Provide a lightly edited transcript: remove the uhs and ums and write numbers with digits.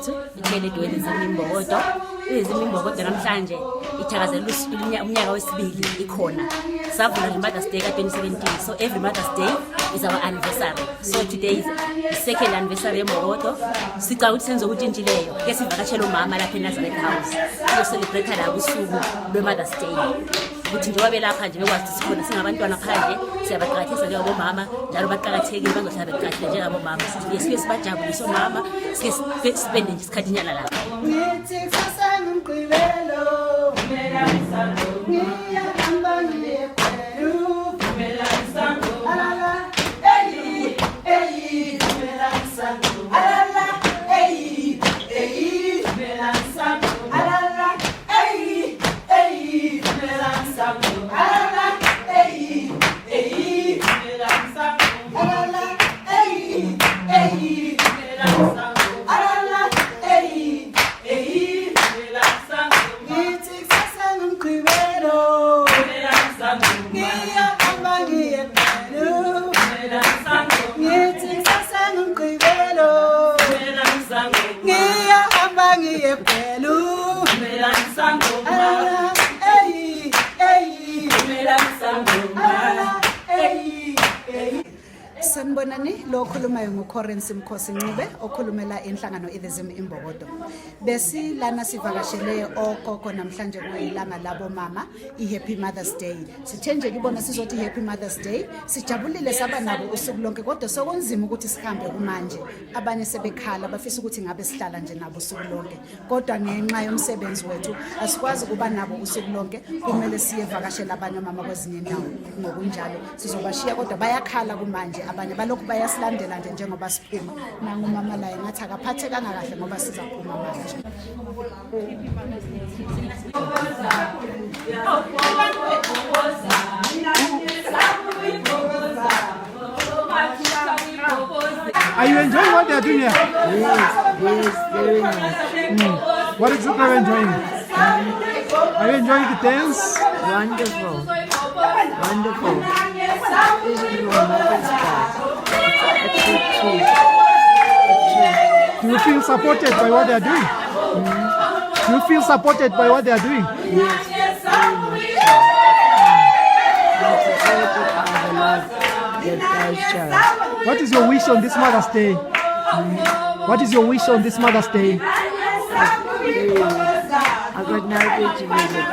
yethu itheledwe lezimimbokodo. Izimimbokodo namhlanje ithakazela umnyaka wesibili ikhona. Savula ngeMother's Day ka-2017, so every Mother's Day is our anniversary. So today is the second anniversary yembokodo. Sicela ukuthi senze ukutshintsheleyo ke sivakashela umama lapha eNazareth House siyocelebrate la usuku lwe-Mother's Day. Ukuthi njengoba belapha nje bekwazi ukuthi sikhona singabantwana phandle siyabaqakathisa njengabomama njalo baqakathekile bazohlala beqakathekile njengabomama. Sifike sibajabulise omama, sifike sipende nje isikhathinyana lapha. Sanibonani, lo okhulumayo nguCoren Simkhosi Ncube okhulumela inhlangano iTheZim Imbokodo. Besi lana sivakashele ogogo namhlanje kuyilanga labo mama iHappy Mother's Day. Sithe nje kubona sizothi Happy Mother's Day, sijabulile saba nabo usuku lonke kodwa sokunzima ukuthi sihambe kumanje. Abanye sebekhala bafisa ukuthi ngabe sihlala nje nabo usuku lonke. Kodwa ngenxa yomsebenzi wethu asikwazi kuba nabo usuku lonke, kumele siyevakashela abanye mama kwezinye indawo. Ngokunjalo sizobashiya kodwa bayakhala kumanje abanye balokhu bayasilandela nje njengoba siphuma. Nangu mama la engathi akaphatheka kahle ngoba sizaphuma manje. Are you enjoying what they're doing here? Yes, very nice. What is the group enjoying? Are you enjoying the dance? Wonderful. Wonderful. Especially for Mother's Day. It's a treat. Do you feel supported by what they're doing? Do you feel supported by what they're doing? Yes, very much so. I'm supported by the love that they show. What is your wish on this Mother's Day? What is your wish on this Mother's Day? I've got no bit to visit.